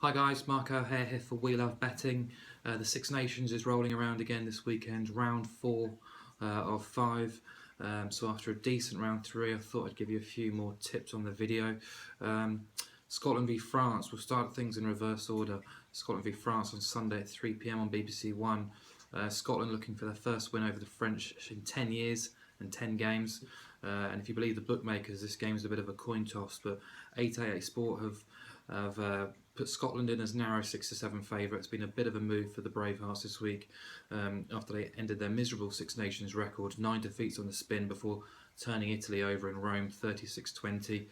Hi guys, Mark O'Hare here for We Love Betting. The Six Nations is rolling around again this weekend, round 4 of 5. So after a decent round 3, I thought I'd give you a few more tips on the video. Scotland v France, we'll start things in reverse order. Scotland v France on Sunday at 3 p.m. on BBC One. Scotland looking for their first win over the French in 10 years and 10 games. And if you believe the bookmakers, this game's a bit of a coin toss, but 888 Sport have put Scotland in as narrow 6-7 favourite. It's been a bit of a move for the Bravehearts this week after they ended their miserable Six Nations record, 9 defeats on the spin before turning Italy over in Rome 36-20.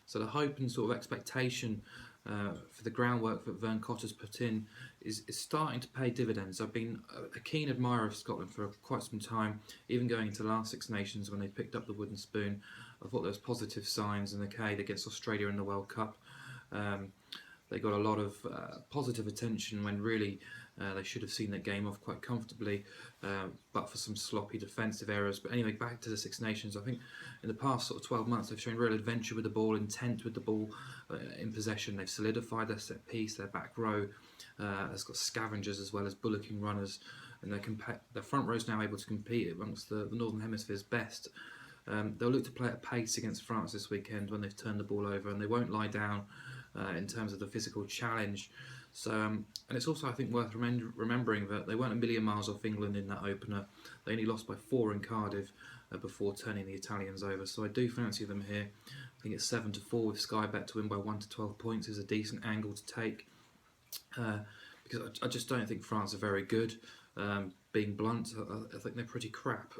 So the hope and sort of expectation for the groundwork that Vern Cotter's put in is starting to pay dividends. I've been a keen admirer of Scotland for quite some time, even going into the last Six Nations when they picked up the wooden spoon. I thought there was positive signs in the case against Australia in the World Cup. They got a lot of positive attention when really they should have seen that game off quite comfortably, but for some sloppy defensive errors. But anyway, back to the Six Nations. I think in the past sort of 12 months they've shown real adventure with the ball, intent with the ball in possession. They've solidified their set piece, their back row has got scavengers as well as bullocking runners, and their front row is now able to compete amongst the Northern Hemisphere's best. They'll look to play at pace against France this weekend when they've turned the ball over, and they won't lie down in terms of the physical challenge. So, and it's also, I think, worth remembering that they weren't a million miles off England in that opener. They only lost by 4 in Cardiff before turning the Italians over. So I do fancy them here. I think it's 7-4 with Sky Bet to win by 1 to 12 points is a decent angle to take. Because I just don't think France are very good. Being blunt, I think they're pretty crap.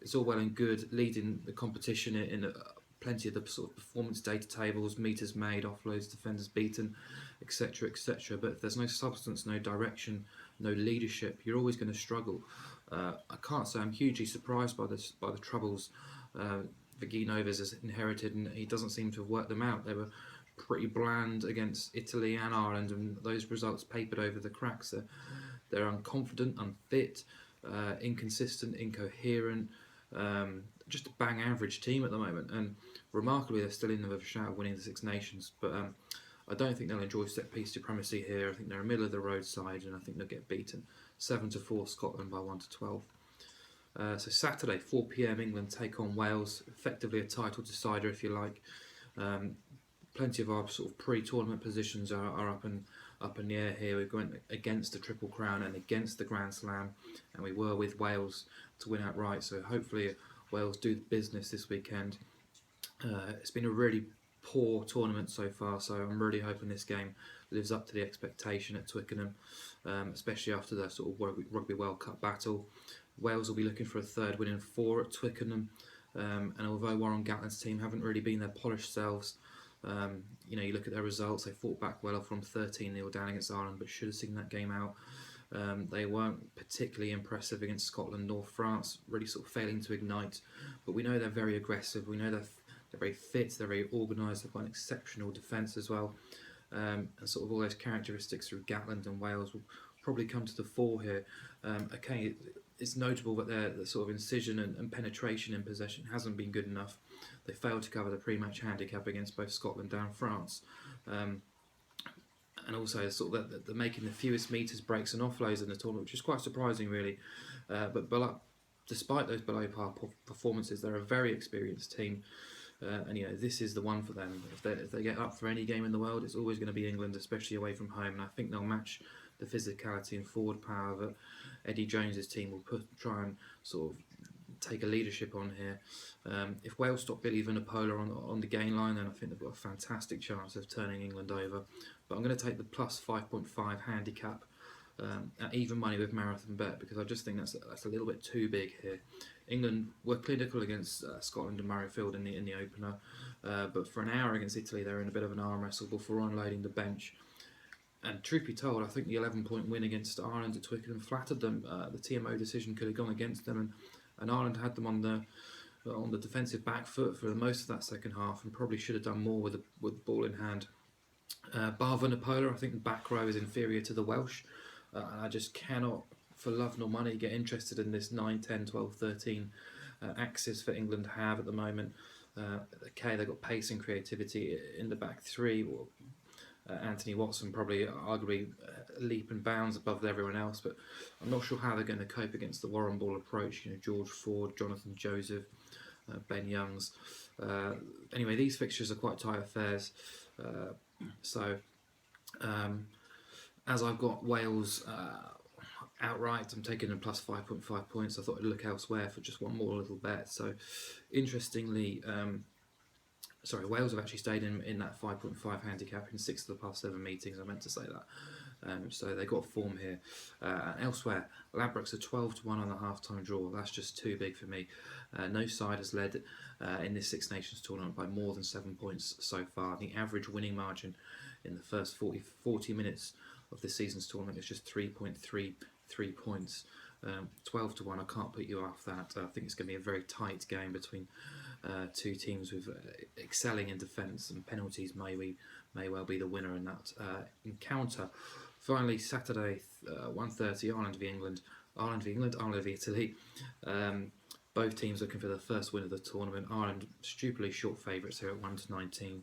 It's all well and good leading the competition in plenty of the sort of performance data tables, meters made, offloads, defenders beaten, etc., etc. But if there's no substance, no direction, no leadership, you're always going to struggle. I can't say I'm hugely surprised by the troubles Viginovic has inherited, and he doesn't seem to have worked them out. They were pretty bland against Italy and Ireland, and those results papered over the cracks. They're unconfident, unfit, inconsistent, incoherent, just a bang average team at the moment. And remarkably, they're still in with a shout of winning the Six Nations. But I don't think they'll enjoy set piece supremacy here. I think they're a middle of the road side, and I think they'll get beaten 7-4 Scotland by 1 to 12. So Saturday, 4 p.m. England take on Wales, effectively a title decider if you like. Plenty of our sort of pre-tournament positions are up in the air here. We're going against the Triple Crown and against the Grand Slam, and we were with Wales to win outright. So hopefully Wales do the business this weekend. It's been a really poor tournament so far, so I'm really hoping this game lives up to the expectation at Twickenham, especially after the sort of Rugby World Cup battle. Wales will be looking for a third win in 4 at Twickenham, and although Warren Gatland's team haven't really been their polished selves, you look at their results. They fought back well from 13-0 down against Ireland, but should have seen that game out. They weren't particularly impressive against Scotland nor France, really sort of failing to ignite. But we know they're very aggressive. We know they're very fit. They're very organised. They've got an exceptional defence as well. And sort of all those characteristics through Gatland and Wales will probably come to the fore here. It's notable that their sort of incision and penetration in possession hasn't been good enough. They failed to cover the pre-match handicap against both Scotland and France. And also sort of they're making the fewest meters, breaks and offloads in the tournament, which is quite surprising really. But despite those below par performances, they're a very experienced team. And this is the one for them. If they get up for any game in the world, it's always going to be England, especially away from home. And I think they'll match the physicality and forward power that Eddie Jones's team will try and sort of take a leadership on here. If Wales stop Billy Vunipola on the gain line, then I think they've got a fantastic chance of turning England over. But I'm going to take the plus 5.5 handicap at even money with Marathon Bet, because I just think that's a little bit too big here. England were clinical against Scotland and Murrayfield in the opener, but for an hour against Italy they were in a bit of an arm wrestle before unloading the bench. And truth be told, I think the 11-point win against Ireland at Twickenham flattered them. The TMO decision could have gone against them, and Ireland had them on the defensive back foot for most of that second half, and probably should have done more with the ball in hand. Bar Vunipola, I think the back row is inferior to the Welsh. I just cannot, for love nor money, get interested in this 9, 10, 12, 13 axis that England have at the moment. They've got pace and creativity in the back three. Anthony Watson probably arguably leap and bounds above everyone else, but I'm not sure how they're going to cope against the Warren Ball approach. George Ford, Jonathan Joseph, Ben Youngs. Anyway, these fixtures are quite tight affairs. So as I've got Wales outright, I'm taking them plus 5.5 points. I thought I'd look elsewhere for just one more little bet. So interestingly, Wales have actually stayed in that 5.5 handicap in 6 of the past 7 meetings. I meant to say that. So they got form here. Elsewhere, Ladbrokes are 12 to 1 on the half-time draw. That's just too big for me. No side has led in this Six Nations tournament by more than 7 points so far. The average winning margin in the first 40 minutes of this season's tournament is just 3.33 points. 12 to 1, I can't put you off that. I think it's going to be a very tight game between two teams with excelling in defence, and penalties may well be the winner in that encounter. Finally, Saturday, 1:30, Ireland v England, Ireland v Italy. Both teams looking for their first win of the tournament. Ireland stupidly short favourites here at 1 to 19.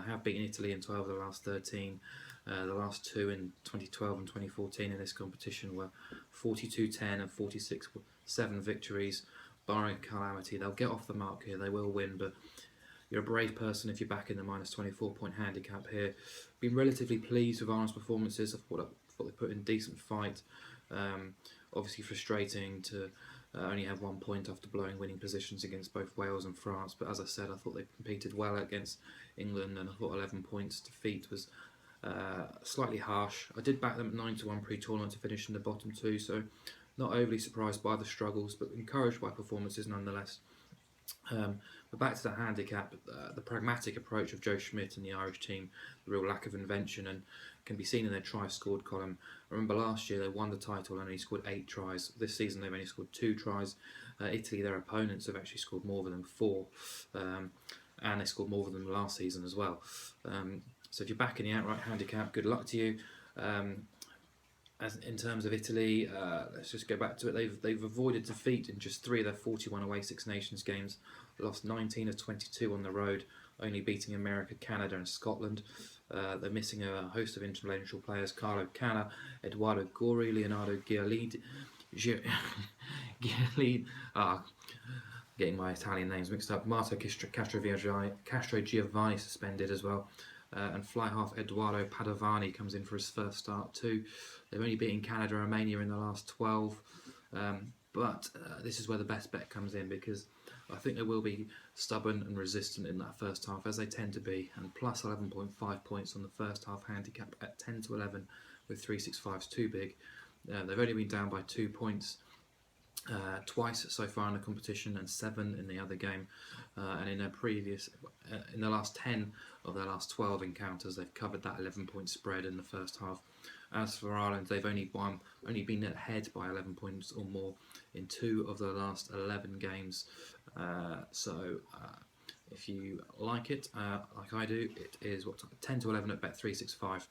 Have beaten Italy in 12 of the last 13. The last two in 2012 and 2014 in this competition were 42-10 and 46-7 victories. Barring a calamity, they'll get off the mark here. They will win, but you're a brave person if you're back in the minus 24-point handicap here. Been relatively pleased with Ireland's performances. I thought they put in a decent fight. Obviously frustrating to only have 1 point after blowing winning positions against both Wales and France. But as I said, I thought they competed well against England, and I thought 11 points defeat was slightly harsh. I did back them at 9 to 1 pre-tournament to finish in the bottom two, so not overly surprised by the struggles, but encouraged by performances nonetheless. But back to the handicap, the pragmatic approach of Joe Schmidt and the Irish team, the real lack of invention, and can be seen in their try scored column. I remember last year they won the title and only scored 8 tries. This season they've only scored 2 tries. Italy, their opponents, have actually scored more than 4, and they scored more than them last season as well. So if you're back in the outright handicap, good luck to you. As in terms of Italy, let's just go back to it. They've avoided defeat in just 3 of their 41 away Six Nations games. Lost 19 of 22 on the road, only beating America, Canada and Scotland. They're missing a host of international players: Carlo Canna, Eduardo Gori, Leonardo Gialidi, getting my Italian names mixed up. Marco Castro Giovanni suspended as well. And fly half Eduardo Padovani comes in for his first start too. They've only beaten Canada and Romania in the last 12, but this is where the best bet comes in, because I think they will be stubborn and resistant in that first half, as they tend to be, and plus 11.5 points on the first half handicap at 10 to 11 with 365 is too big. They've only been down by 2 points twice so far in the competition, and 7 in the other game. And in the last 10 of their last 12 encounters, they've covered that 11-point spread in the first half. As for Ireland, they've only been ahead by 11 points or more in 2 of the last 11 games. So if you like it, like I do, it is 10 to 11 at Bet365.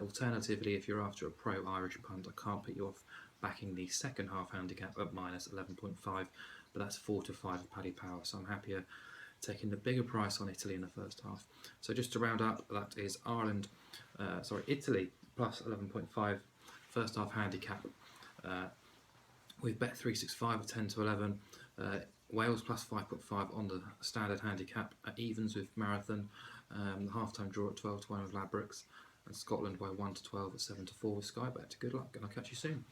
Alternatively, if you're after a pro Irish punt, I can't put you off backing the second half handicap at minus 11.5, but that's 4 to 5 of Paddy Power. So I'm happier taking the bigger price on Italy in the first half. So just to round up, that is Italy plus 11.5 first half handicap with Bet365 at 10 to 11. Wales plus 5.5 on the standard handicap at evens with Marathon. The half-time draw at 12 to 1 with Ladbrokes, and Scotland by 1 to 12 at 7 to 4 with Sky Bet. Good luck, and I'll catch you soon.